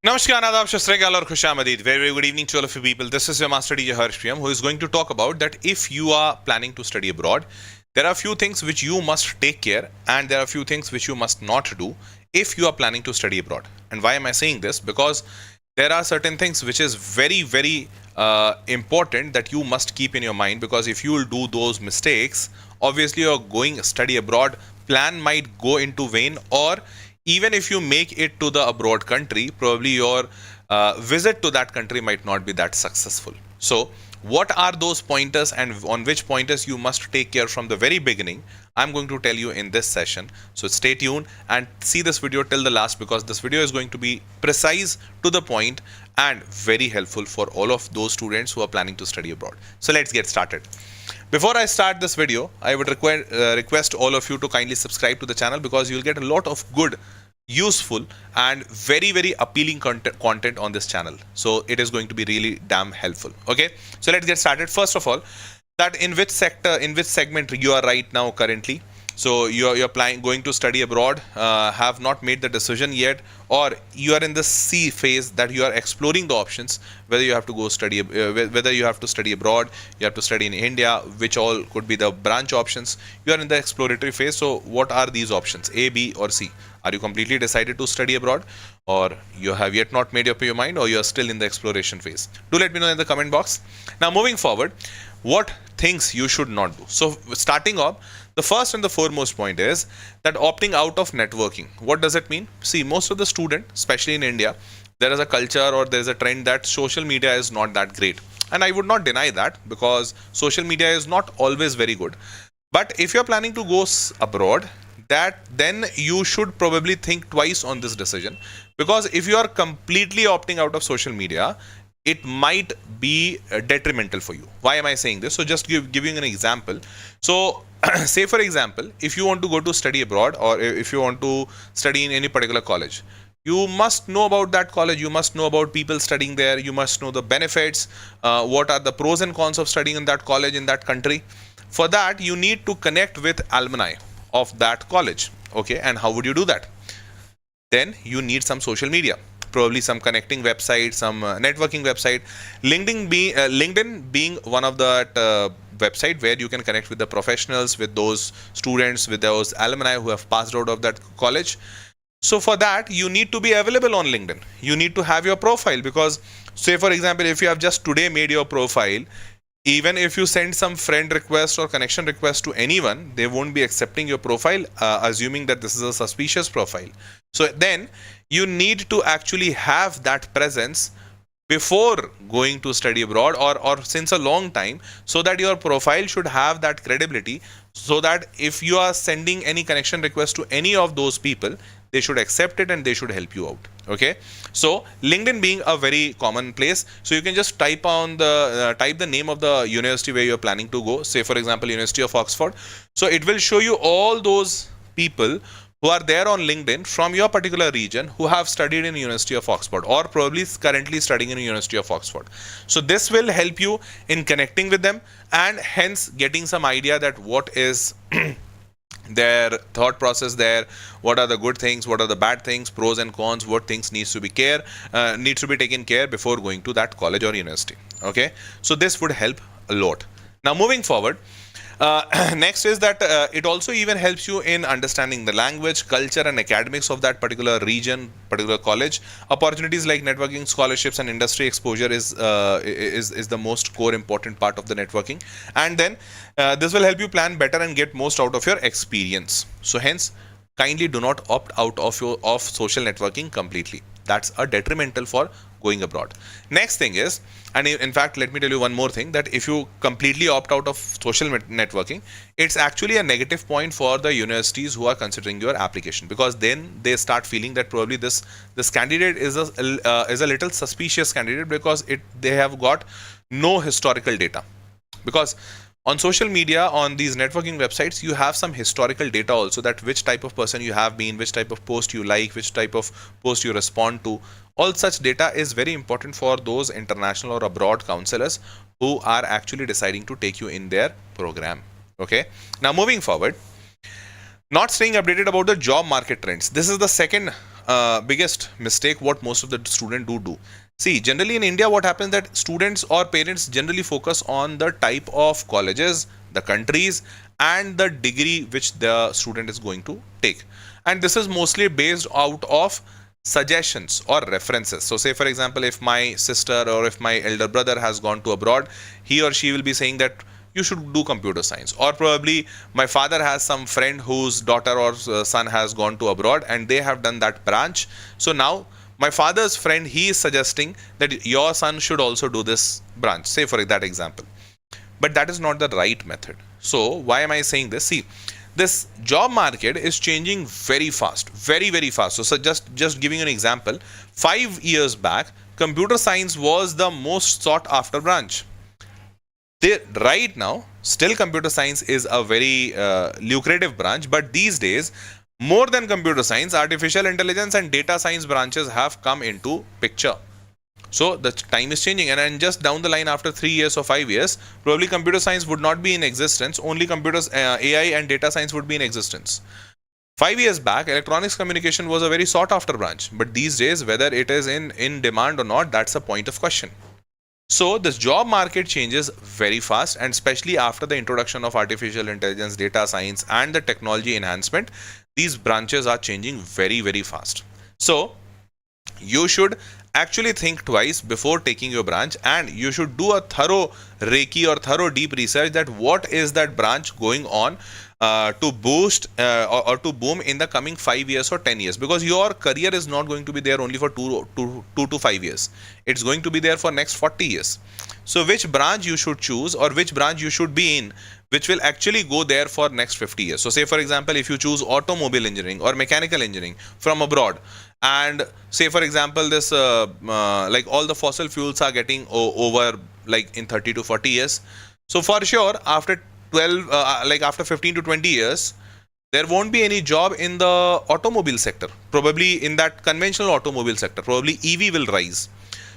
Namaskar, Adab, Shastrekal और Khushamdeed. Very, very good evening to all of you people. This is your master teacher Harsh Priyam, who is going to talk about that if you are planning to study abroad, there are a few things which you must take care and there are a few things which you must not do if you are planning to study abroad. And why am I saying this? Because there are certain things which is very, very important that you must keep in your mind, because if you will do those mistakes, obviously your going study abroad plan might go into vain, or even if you make it to the abroad country, probably your visit to that country might not be that successful. So what are those pointers and on which pointers you must take care from the very beginning, I'm going to tell you in this session. So stay tuned and see this video till the last, because this video is going to be precise, to the point, and very helpful for all of those students who are planning to study abroad. So let's get started. Before I start this video, I would request all of you to kindly subscribe to the channel, because you'll get a lot of good, useful and very, very appealing content on this channel. So it is going to be really damn helpful. Okay, so let's get started. First of all, that in which sector, in which segment you are right now currently. So you're planning going to study abroad, have not made the decision yet, or you are in the C phase that you are exploring the options, whether you have to go study, whether you have to study abroad, you have to study in India, which all could be the branch options. You are in the exploratory phase. So what are these options, A, B or C? Are you completely decided to study abroad, or you have yet not made up your mind, or you are still in the exploration phase? Do let me know in the comment box. Now moving forward, what things you should not do. So starting off, the first and the foremost point is that opting out of networking. What does it mean? See, most of the student, especially in India, there is a culture or there is a trend that social media is not that great. And I would not deny that, because social media is not always very good. But if you're planning to go abroad, then you should probably think twice on this decision, because if you are completely opting out of social media, it might be detrimental for you. Why am I saying this? So just giving an example. So say for example, if you want to go to study abroad, or if you want to study in any particular college, you must know about that college, you must know about people studying there, you must know the benefits, what are the pros and cons of studying in that college, in that country. For that, you need to connect with alumni of that college. Okay, and how would you do that? Then you need some social media, probably some connecting website, some networking website. LinkedIn being one of that website where you can connect with the professionals, with those students, with those alumni who have passed out of that college. So for that, you need to be available on LinkedIn. You need to have your profile, because say for example, if you have just today made your profile, even if you send some friend request or connection request to anyone, they won't be accepting your profile, assuming that this is a suspicious profile. So then you need to actually have that presence before going to study abroad, or since a long time, so that your profile should have that credibility, so that if you are sending any connection request to any of those people, they should accept it and they should help you out. Okay, so LinkedIn being a very common place, so you can just type the name of the university where you're planning to go. Say for example, University of Oxford. So it will show you all those people who are there on LinkedIn from your particular region who have studied in University of Oxford, or probably currently studying in University of Oxford. So this will help you in connecting with them, and hence getting some idea that what is their thought process there, what are the good things, what are the bad things, pros and cons, what things needs to be taken care before going to that college or university. Okay, so this would help a lot. Now moving forward, next is that it also even helps you in understanding the language, culture and academics of that particular region, particular college. Opportunities like networking, scholarships and industry exposure is the most core important part of the networking. And then this will help you plan better and get most out of your experience. So hence, kindly do not opt out of social networking completely. That's a detrimental for going abroad. Next thing is, and in fact, let me tell you one more thing, that if you completely opt out of social networking, it's actually a negative point for the universities who are considering your application, because then they start feeling that probably this candidate is a little suspicious candidate, because they have got no historical data. Because on social media, on these networking websites, you have some historical data also, that which type of person you have been, which type of post you like, which type of post you respond to. All such data is very important for those international or abroad counselors who are actually deciding to take you in their program. Okay, now moving forward, not staying updated about the job market trends. This is the second biggest mistake what most of the students do. See, generally in India, what happens that students or parents generally focus on the type of colleges, the countries, and the degree which the student is going to take. And this is mostly based out of suggestions or references. So say for example, if my sister or if my elder brother has gone to abroad, he or she will be saying that you should do computer science. Or probably my father has some friend whose daughter or son has gone to abroad and they have done that branch. So now my father's friend, he is suggesting that your son should also do this branch, say for that example. But that is not the right method. So why am I saying this? See, this job market is changing very fast, very fast. So just giving an example, 5 years back computer science was the most sought after branch. Right now still computer science is a very lucrative branch, but these days more than computer science, artificial intelligence and data science branches have come into picture. So the time is changing, and then just down the line after 3 years or 5 years, probably computer science would not be in existence. Only computers, AI and data science would be in existence. 5 years back, electronics communication was a very sought after branch, but these days whether it is in demand or not, that's a point of question. So this job market changes very fast, and especially after the introduction of artificial intelligence, data science and the technology enhancement, these branches are changing very fast. So you should actually think twice before taking your branch, and you should do a thorough Reiki or thorough deep research that what is that branch going on to boost or to boom in the coming 5 years or 10 years, because your career is not going to be there only for 2 to 5 years. It's going to be there for next 40 years. So which branch you should choose or which branch you should be in, which will actually go there for next 50 years. So say for example, if you choose automobile engineering or mechanical engineering from abroad, and say for example this like all the fossil fuels are getting over like in 30 to 40 years, so for sure after 12 like after 15 to 20 years there won't be any job in the automobile sector. Probably in that conventional automobile sector, probably EV will rise.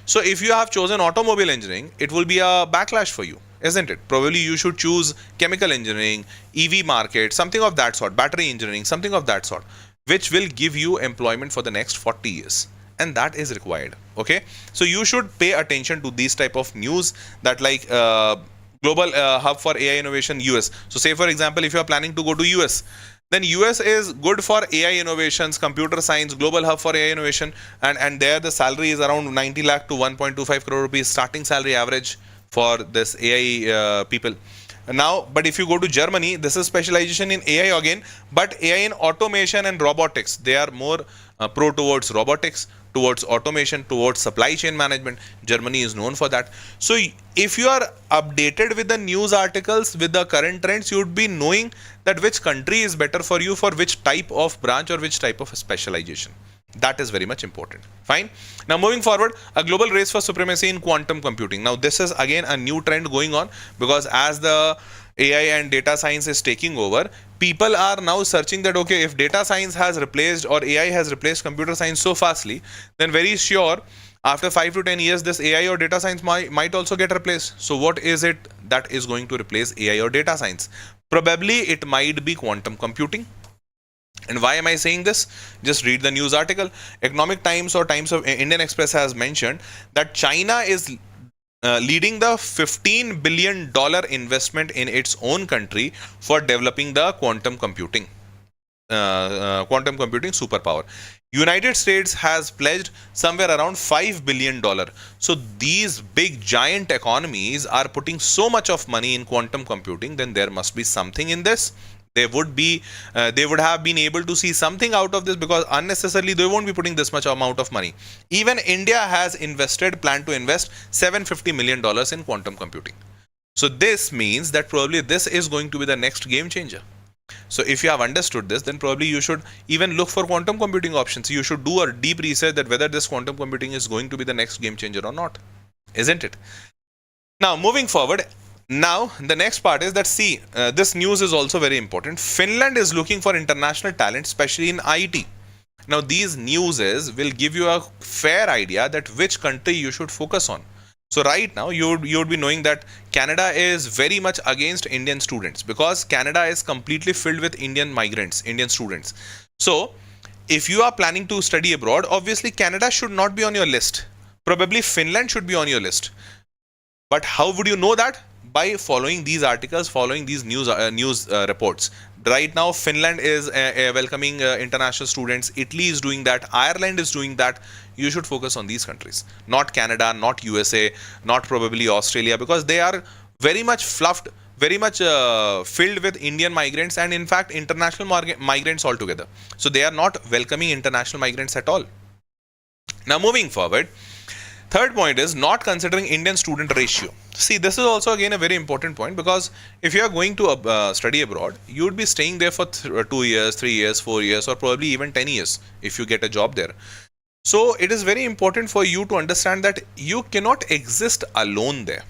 So if you have chosen automobile engineering, it will be a backlash for you, isn't it? Probably you should choose chemical engineering, EV market, something of that sort, battery engineering, something of that sort, which will give you employment for the next 40 years. And that is required. Okay. So you should pay attention to these type of news that like global hub for AI innovation, US. So say for example, if you are planning to go to US, then US is good for AI innovations, computer science, global hub for AI innovation, and there the salary is around 90 lakh to 1.25 crore rupees starting salary average for this AI people. Now, but if you go to Germany, this is specialization in AI again, but AI in automation and robotics. They are more pro towards robotics, towards automation, towards supply chain management. Germany is known for that. So if you are updated with the news articles, with the current trends, you would be knowing that which country is better for you for which type of branch or which type of specialization. That is very much important. Fine. Now moving forward, a global race for supremacy in quantum computing. Now this is again a new trend going on, because as the AI and data science is taking over, people are now searching that okay, if data science has replaced or AI has replaced computer science so fastly, then very sure after 5 to 10 years this AI or data science might also get replaced. So what is it that is going to replace AI or data science? Probably it might be quantum computing. And why am I saying this? Just read the news article. Economic Times or Times of Indian Express has mentioned that China is leading the $15 billion investment in its own country for developing the quantum computing superpower. United States has pledged somewhere around $5 billion. So these big giant economies are putting so much of money in quantum computing, then there must be something in this. They would have been able to see something out of this, because unnecessarily they won't be putting this much amount of money. Even India has planned to invest $750 million in quantum computing. So this means that probably this is going to be the next game changer. So if you have understood this, then probably you should even look for quantum computing options. You should do a deep research that whether this quantum computing is going to be the next game changer or not, isn't it? Now moving forward, now the next part is that see, this news is also very important. Finland is looking for international talent, especially in IT. Now these newses will give you a fair idea that which country you should focus on. So right now you would be knowing that Canada is very much against Indian students, because Canada is completely filled with Indian migrants, Indian students. So if you are planning to study abroad, obviously Canada should not be on your list. Probably Finland should be on your list. But how would you know that? By following these articles, following these news reports. Right now, Finland is welcoming international students. Italy is doing that. Ireland is doing that. You should focus on these countries, not Canada, not USA, not probably Australia, because they are very much fluffed, very much filled with Indian migrants and in fact international migrants altogether. So they are not welcoming international migrants at all. Now moving forward, third point is not considering Indian student ratio. See, this is also again a very important point, because if you are going to study abroad, you would be staying there for 2 years, 3 years, 4 years, or probably even 10 years if you get a job there. So it is very important for you to understand that you cannot exist alone there.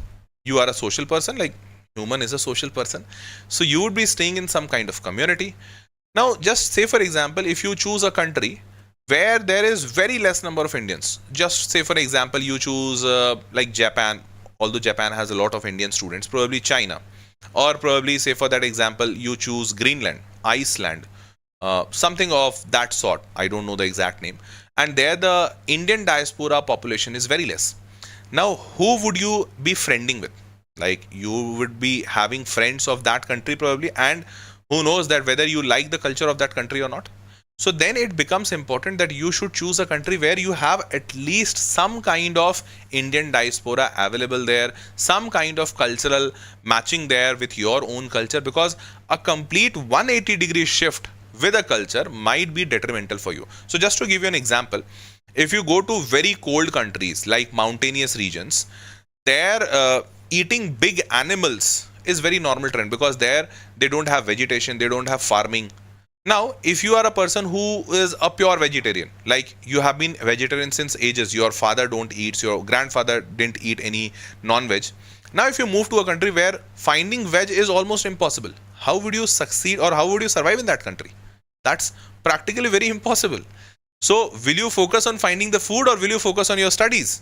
You are a social person, like human is a social person. So you would be staying in some kind of community. Now, just say for example, if you choose a country where there is very less number of Indians. Just say for example, you choose like Japan, although Japan has a lot of Indian students, probably China, or probably say for that example, you choose Greenland, Iceland, something of that sort. I don't know the exact name. And there the Indian diaspora population is very less. Now, who would you be friending with? Like you would be having friends of that country probably, and who knows that whether you like the culture of that country or not. So then it becomes important that you should choose a country where you have at least some kind of Indian diaspora available there, some kind of cultural matching there with your own culture, because a complete 180-degree shift with a culture might be detrimental for you. So just to give you an example, if you go to very cold countries like mountainous regions, there eating big animals is very normal trend, because there they don't have vegetation, they don't have farming. Now, if you are a person who is a pure vegetarian, like you have been vegetarian since ages, your father don't eat, your grandfather didn't eat any non-veg. Now, if you move to a country where finding veg is almost impossible, how would you succeed or how would you survive in that country? That's practically very impossible. So, will you focus on finding the food or will you focus on your studies?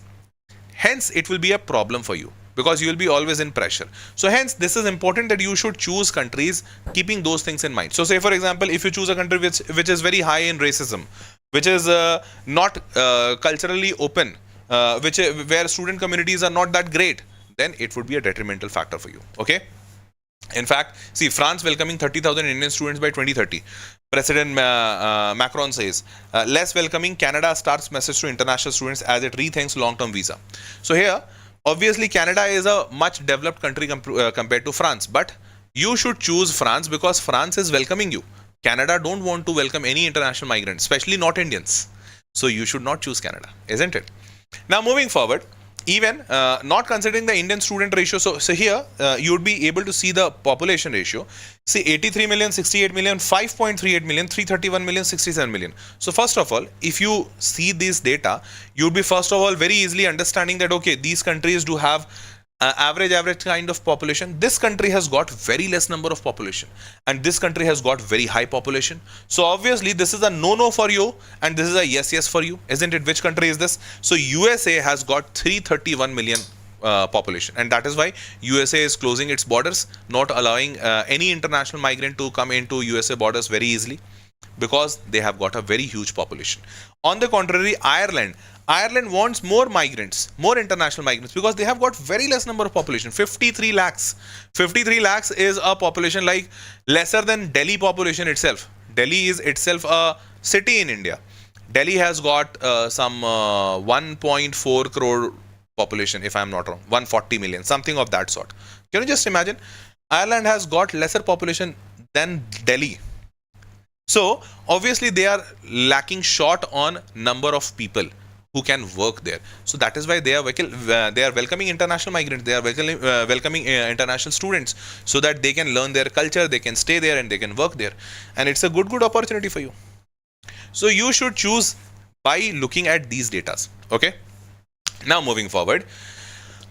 Hence, it will be a problem for you, because you will be always in pressure. So hence, this is important that you should choose countries keeping those things in mind. So say for example, if you choose a country which is very high in racism, which is not culturally open, where student communities are not that great, then it would be a detrimental factor for you. Okay. In fact, see, France welcoming 30,000 Indian students by 2030. President Macron says, less welcoming. Canada starts message to international students as it rethinks long-term visa. So here, obviously, Canada is a much developed country compared to France, but you should choose France because France is welcoming you. Canada don't want to welcome any international migrants, especially not Indians. So you should not choose Canada, isn't it? Now, moving forward, even not considering the Indian student ratio. So here you would be able to see the population ratio. See, 83 million, 68 million, 5.38 million, 331 million, 67 million. So first of all, if you see this data, you would be first of all very easily understanding that, okay, these countries do have average kind of population. This country has got very less number of population, and this country has got very high population. So obviously this is a no for you, and this is a yes for you, isn't it? Which country is this? So USA has got 331 million population, and that is why USA is closing its borders, not allowing any international migrant to come into USA borders very easily, because they have got a very huge population. On the contrary, Ireland wants more migrants, more international migrants, because they have got very less number of population, 53 lakhs. 53 lakhs is a population like lesser than Delhi population itself. Delhi is itself a city in India. Delhi has got some 1.4 crore population, if I'm not wrong, 140 million, something of that sort. Can you just imagine? Ireland has got lesser population than Delhi. So obviously they are lacking short on number of people who can work there. So that is why they are welcoming international migrants, they are welcoming international students, so that they can learn their culture, they can stay there and they can work there. And it's a good opportunity for you. So you should choose by looking at these datas. Okay. Now moving forward,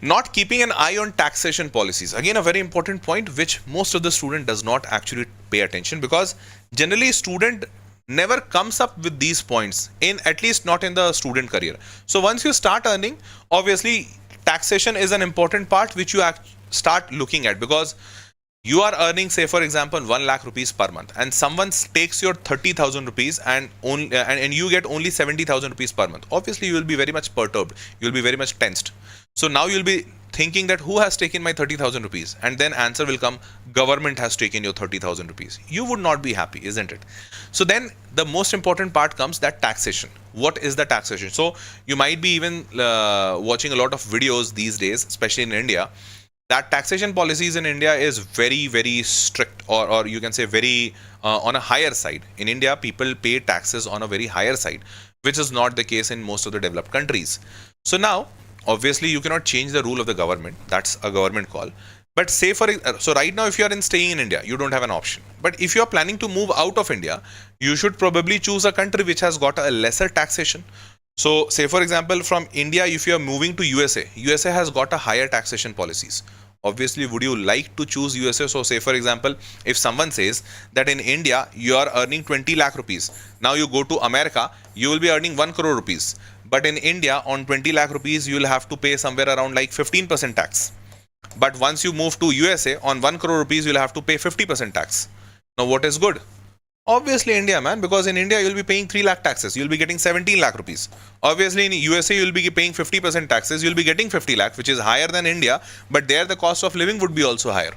not keeping an eye on taxation policies. Again, a very important point which most of the student does not actually pay attention, because generally student never comes up with these points, in at least not in the student career. So once you start earning, obviously taxation is an important part which you start looking at, because You are earning, say for example, 1 lakh rupees per month, and someone takes your 30,000 rupees and only and you get only 70,000 rupees per month. Obviously you will be very much perturbed, you will be very much tensed. So now you'll be thinking that who has taken my 30,000 rupees, and then answer will come, government has taken your 30,000 rupees. You would not be happy, isn't it? So then the most important part comes, that taxation. What is the taxation? So you might be even watching a lot of videos these days, especially in India, that taxation policies in India is very, very strict, or you can say very on a higher side. In India, people pay taxes on a very higher side, which is not the case in most of the developed countries. So now, obviously, you cannot change the rule of the government. That's a government call. But say so right now, if you are staying in India, you don't have an option. But if you are planning to move out of India, you should probably choose a country which has got a lesser taxation. So say for example, from India, if you are moving to USA, USA has got a higher taxation policies. Obviously, would you like to choose USA? So say for example, if someone says that in India you are earning 20 lakh rupees, now you go to America, you will be earning 1 crore rupees. But in India, on 20 lakh rupees, you will have to pay somewhere around like 15% tax. But once you move to USA, on 1 crore rupees, you'll have to pay 50% tax. Now what is good? Obviously India, man, because in India you'll be paying 3 lakh taxes, you'll be getting 17 lakh rupees. Obviously in USA you'll be paying 50% taxes, you'll be getting 50 lakh, which is higher than India, but there the cost of living would be also higher.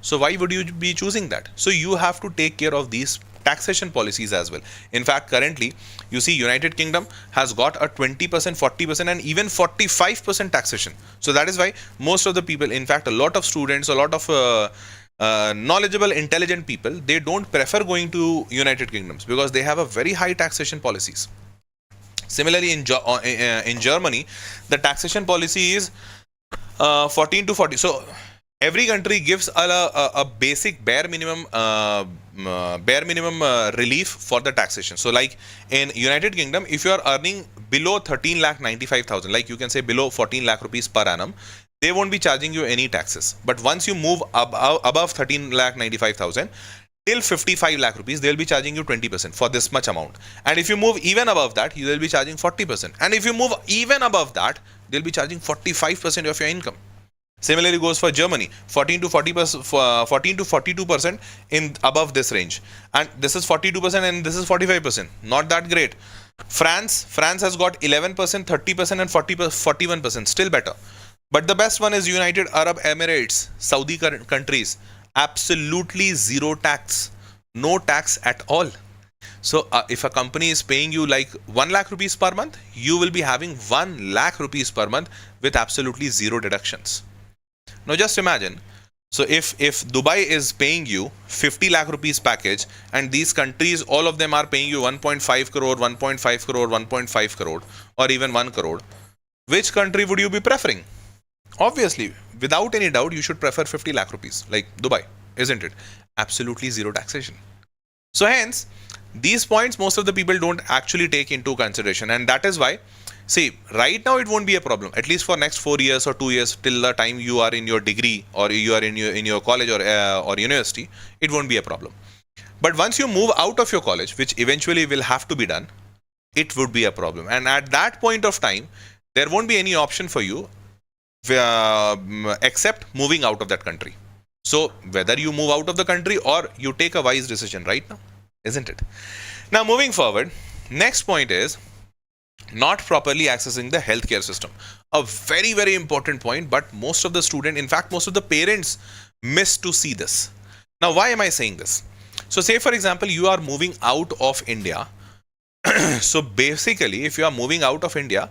So why would you be choosing that? So you have to take care of these taxation policies as well. In fact, currently you see United Kingdom has got a 20%, 40% and even 45% taxation. So that is why most of the people, in fact a lot of students, a lot of knowledgeable, intelligent people, they don't prefer going to United Kingdoms because they have a very high taxation policies. Similarly, in Germany, the taxation policy is 14 to 40. So every country gives a basic bare minimum relief for the taxation. So like in United Kingdom, if you are earning below 13 lakh 95,000, like you can say below 14 lakh rupees per annum, they won't be charging you any taxes. But once you move above 13 lakh 95,000 till 55 lakh rupees, they'll be charging you 20% for this much amount. And if you move even above that, you will be charging 40%. And if you move even above that, they'll be charging 45% of your income. Similarly goes for Germany, 14 to 42% in above this range, and this is 42% and this is 45%. Not that great. France has got 11%, 30% and 41%. Still better. But the best one is United Arab Emirates, Saudi countries. Absolutely zero tax, no tax at all. So if a company is paying you like 1 lakh rupees per month, you will be having 1 lakh rupees per month with absolutely zero deductions. Now just imagine, so if Dubai is paying you 50 lakh rupees package, and these countries, all of them are paying you 1.5 crore, 1.5 crore, 1.5 crore or even 1 crore, which country would you be preferring? Obviously, without any doubt, you should prefer 50 lakh rupees like Dubai, isn't it? Absolutely zero taxation. So hence, these points most of the people don't actually take into consideration, and that is why, see, right now it won't be a problem, at least for next 4 years or 2 years till the time you are in your degree or you are in your college or university, it won't be a problem. But once you move out of your college, which eventually will have to be done, it would be a problem. And at that point of time, there won't be any option for you except moving out of that country. So whether you move out of the country or you take a wise decision right now, isn't it? Now moving forward, next point is not properly accessing the healthcare system. A very, very important point, but most of the students, in fact most of the parents, miss to see this. Now why am I saying this? So say for example, you are moving out of India. So basically, if you are moving out of India,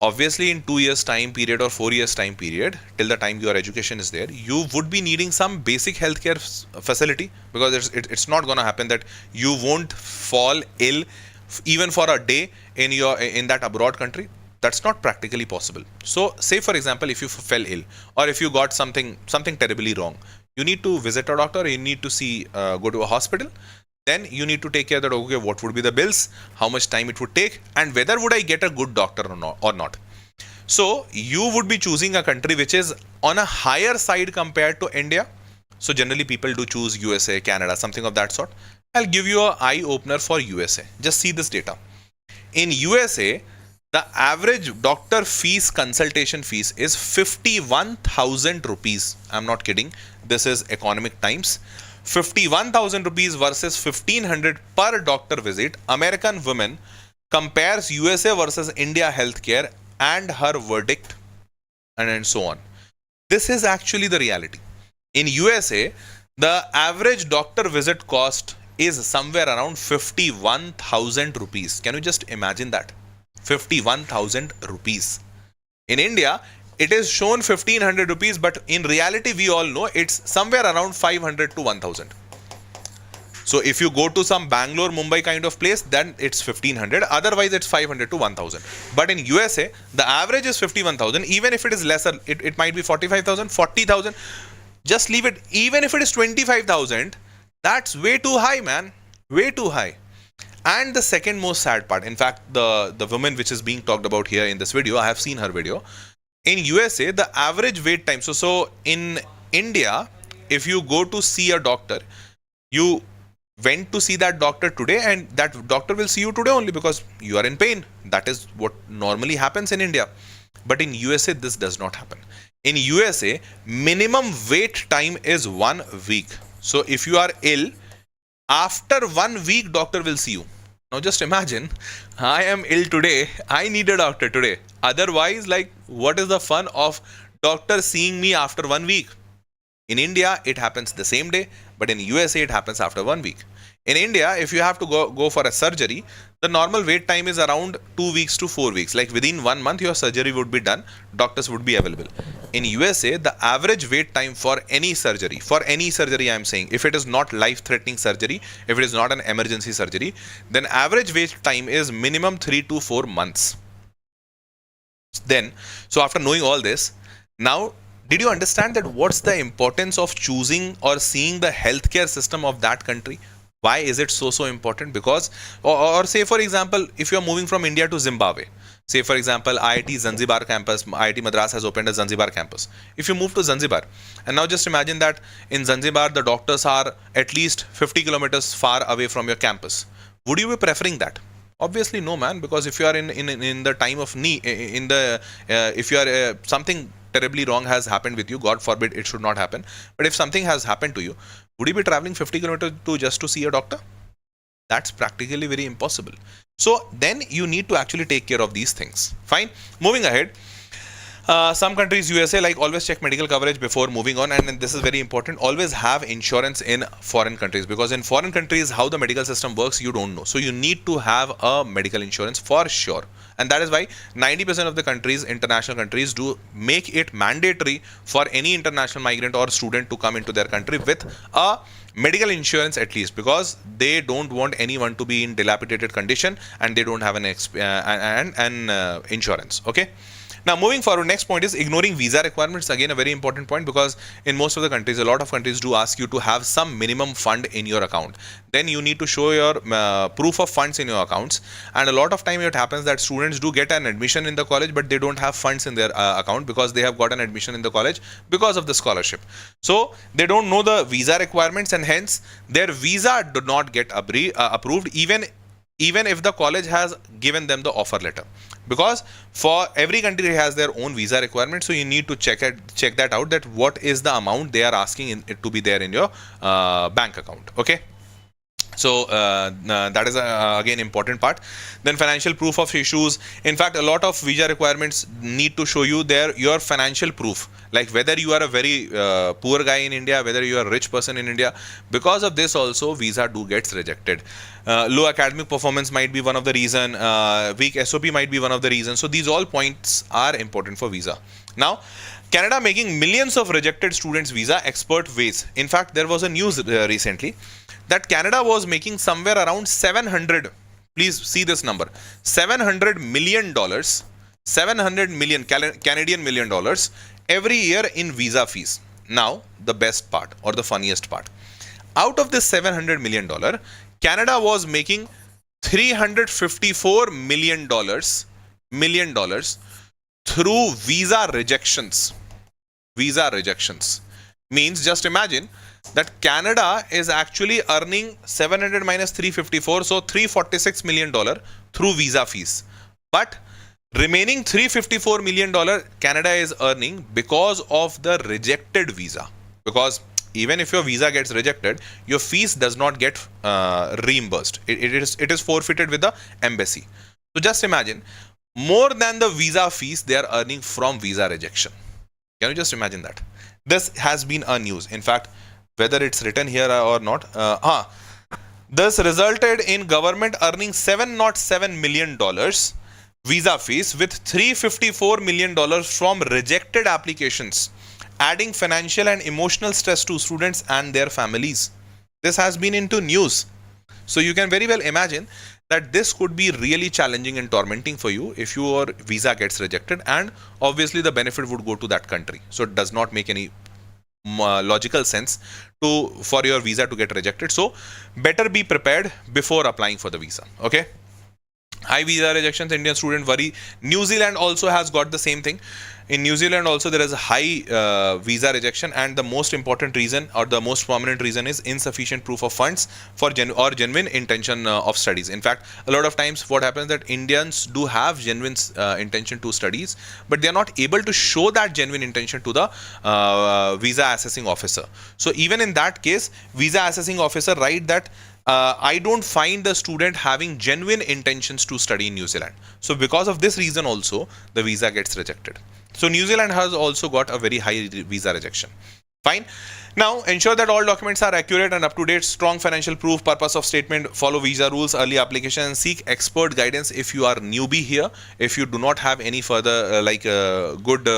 obviously in 2 years time period or 4 years time period, till the time your education is there, you would be needing some basic healthcare facility, because it's not going to happen that you won't fall ill even for a day in that abroad country. That's not practically possible. So say for example, if you fell ill or if you got something terribly wrong, you need to visit a doctor, you need to go to a hospital. Then you need to take care that, okay, what would be the bills, how much time it would take, and whether would I get a good doctor or not. So you would be choosing a country which is on a higher side compared to India. So generally people do choose USA, Canada, something of that sort. I'll give you an eye opener for USA. Just see this data. In USA, The average doctor fees, consultation fees is 51,000 rupees. I'm not kidding. This is Economic Times. 51,000 rupees versus 1,500 per doctor visit. American woman compares USA versus India healthcare and her verdict, and so on. This is actually the reality. In USA, the average doctor visit cost is somewhere around 51,000 rupees. Can you just imagine that? 51,000 rupees. In India, it is shown 1,500 rupees, but in reality, we all know it's somewhere around 500 to 1,000. So if you go to some Bangalore, Mumbai kind of place, then it's 1,500. Otherwise, it's 500 to 1,000. But in USA, the average is 51,000. Even if it is lesser, it might be 45,000, 40,000. Just leave it. Even if it is 25,000, that's way too high, man. Way too high. And the second most sad part, in fact, the woman which is being talked about here in this video, I have seen her video. In USA, the average wait time. So in India, if you go to see a doctor, you went to see that doctor today, and that doctor will see you today only because you are in pain. That is what normally happens in India. But in USA, this does not happen. In USA, minimum wait time is 1 week. So if you are ill, after 1 week, doctor will see you. Now just imagine, I am ill today, I need a doctor today. Otherwise, like, what is the fun of doctor seeing me after 1 week? In India, it happens the same day, but in USA, it happens after 1 week. In India, if you have to go for a surgery, the normal wait time is around 2 weeks to 4 weeks. Like within 1 month, your surgery would be done. Doctors would be available. In USA, the average wait time for any surgery I am saying, if it is not life-threatening surgery, if it is not an emergency surgery, then average wait time is minimum 3 to 4 months. Then, so after knowing all this, now, did you understand that what's the importance of choosing or seeing the healthcare system of that country? Why is it so important? Because, or say for example, if you are moving from India to Zimbabwe, say for example, IIT Zanzibar campus, IIT Madras has opened a Zanzibar campus. If you move to Zanzibar, and now just imagine that in Zanzibar, the doctors are at least 50 kilometers far away from your campus. Would you be preferring that? Obviously no, man, because if you are in the time of need, if you are something terribly wrong has happened with you, God forbid it should not happen, but if something has happened to you, would you be traveling 50 kilometers just to see a doctor? That's practically very impossible. So then you need to actually take care of these things. Fine. Moving ahead. Some countries, USA, like always check medical coverage before moving on, and this is very important. Always have insurance in foreign countries, because in foreign countries, how the medical system works, you don't know. So you need to have a medical insurance for sure. And that is why 90% of the countries, international countries, do make it mandatory for any international migrant or student to come into their country with a medical insurance at least, because they don't want anyone to be in dilapidated condition and they don't have an insurance. Okay. Now moving forward, next point is ignoring visa requirements. Again, a very important point, because in most of the countries, a lot of countries do ask you to have some minimum fund in your account. Then you need to show your proof of funds in your accounts. And a lot of time it happens that students do get an admission in the college, but they don't have funds in their account because they have got an admission in the college because of the scholarship. So they don't know the visa requirements, and hence their visa do not get approved even if the college has given them the offer letter, because for every country has their own visa requirements. So you need to check that out, that what is the amount they are asking it to be there in your bank account. Okay. So that is again important part. Then financial proof of issues. In fact, a lot of visa requirements need to show you your financial proof, like whether you are a very poor guy in India, whether you are a rich person in India. Because of this also, visa gets rejected. Low academic performance might be one of the reason. Weak SOP might be one of the reasons. So these all points are important for visa. Now, Canada making millions of rejected students visa, expert weighs. In fact, there was a news recently that Canada was making somewhere around 700, please see this number, $700 million, 700 million Canadian million dollars every year in visa fees. Now, the best part or the funniest part, out of this $700 million, Canada was making $354 million through visa rejections. Visa rejections means, just imagine that Canada is actually earning 700 minus 354, so $346 million through visa fees. But Remaining $354 million Canada is earning because of the rejected visa. Because even if your visa gets rejected, your fees does not get reimbursed. It is forfeited with the embassy. So just imagine, more than the visa fees they are earning from visa rejection. Can you just imagine that? This has been a news. In fact, whether it's written here or not, this resulted in government earning $707 million visa fees with $354 million from rejected applications, adding financial and emotional stress to students and their families. This has been into news. So you can very well imagine that this could be really challenging and tormenting for you if your visa gets rejected, and obviously the benefit would go to that country. So it does not make any logical sense for your visa to get rejected. So better be prepared before applying for the visa. Okay. High visa rejections, Indian student worry. New Zealand also has got the same thing. In New Zealand also there is a high visa rejection, and the most important reason or the most prominent reason is insufficient proof of funds for genuine intention of studies. In fact, a lot of times what happens that Indians do have genuine intention to studies, but they are not able to show that genuine intention to the visa assessing officer. So even in that case, visa assessing officer write that I don't find the student having genuine intentions to study in New Zealand. So because of this reason also, the visa gets rejected. So New Zealand has also got a very high visa rejection. Fine. Now, ensure that all documents are accurate and up to date. Strong financial proof, purpose of statement, follow visa rules, early application, and seek expert guidance if you are newbie here. If you do not have any further good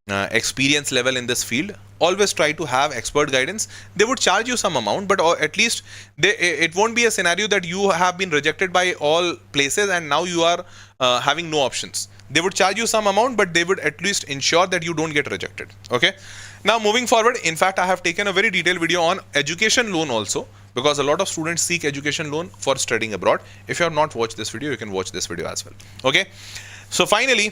experience level in this field, always try to have expert guidance. They would charge you some amount, but at least it won't be a scenario that you have been rejected by all places and now you are having no options. They would charge you some amount, but they would at least ensure that you don't get rejected. Okay. Now moving forward, in fact, I have taken a very detailed video on education loan also, because a lot of students seek education loan for studying abroad. If you have not watched this video, you can watch this video as well. Okay. So finally,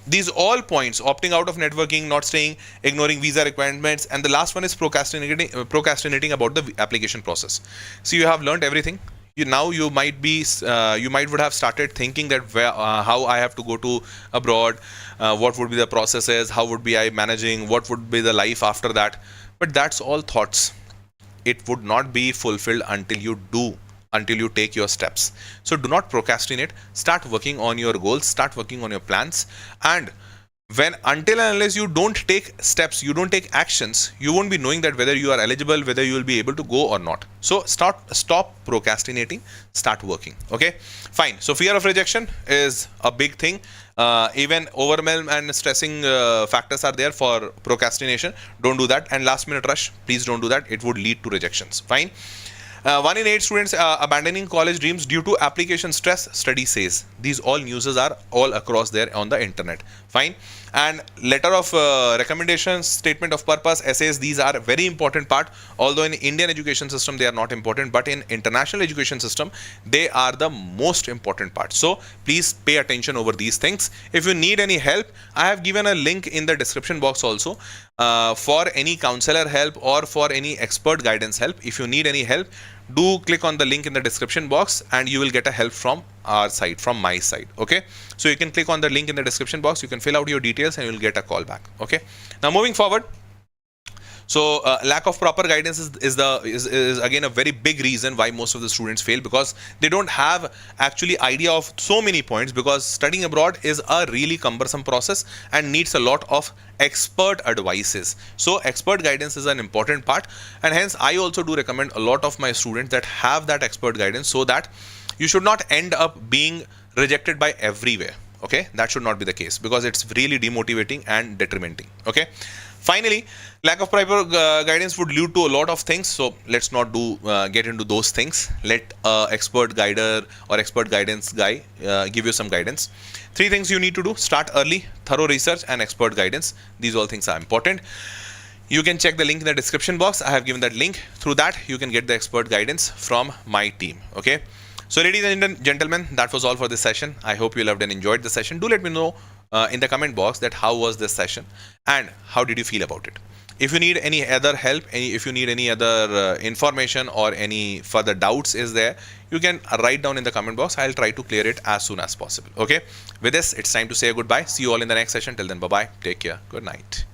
these all points: opting out of networking, not staying, ignoring visa requirements, and the last one is procrastinating about the application process. So you have learned everything. You might would have started thinking that how I have to go to abroad, what would be the processes, how would be I managing, what would be the life after that. But that's all thoughts. It would not be fulfilled until you take your steps. So do not procrastinate. Start working on your goals, start working on your plans, and until and unless you don't take steps, you don't take actions, you won't be knowing that whether you are eligible, whether you will be able to go or not. So stop procrastinating, start working. Okay, fine. So fear of rejection is a big thing. Even overwhelm and stressing factors are there for procrastination. Don't do that. And last minute rush, please don't do that. It would lead to rejections. Fine. 1 in 8 students abandoning college dreams due to application stress, study says. These all newses are all across there on the internet. Fine. And letter of recommendation, statement of purpose, essays, these are a very important part. Although in Indian education system they are not important, but in international education system they are the most important part. So please pay attention over these things. If you need any help, I have given a link in the description box also for any counselor help or for any expert guidance help. If you need any help, do click on the link in the description box and you will get a help from our side, from my side. Okay, so you can click on the link in the description box, you can fill out your details and you will get a call back. Okay, now moving forward, so lack of proper guidance is again a very big reason why most of the students fail, because they don't have actually idea of so many points, because studying abroad is a really cumbersome process and needs a lot of expert advices. So expert guidance is an important part, and hence I also do recommend a lot of my students that have that expert guidance, so that you should not end up being rejected by everywhere. Okay, that should not be the case, because it's really demotivating and detrimenting. Okay, finally, lack of proper guidance would lead to a lot of things. So let's not get into those things. Let expert guider or expert guidance guy give you some guidance. 3 things you need to do: start early, thorough research, and expert guidance. These all things are important. You can check the link in the description box. I have given that link. Through that, you can get the expert guidance from my team. Okay. So ladies and gentlemen, that was all for this session. I hope you loved and enjoyed the session. Do let me know in the comment box that how was this session and how did you feel about it. If you need any other help, if you need any other information or any further doubts is there, you can write down in the comment box. I'll try to clear it as soon as possible. Okay. With this, it's time to say goodbye. See you all in the next session. Till then, bye bye. Take care. Good night.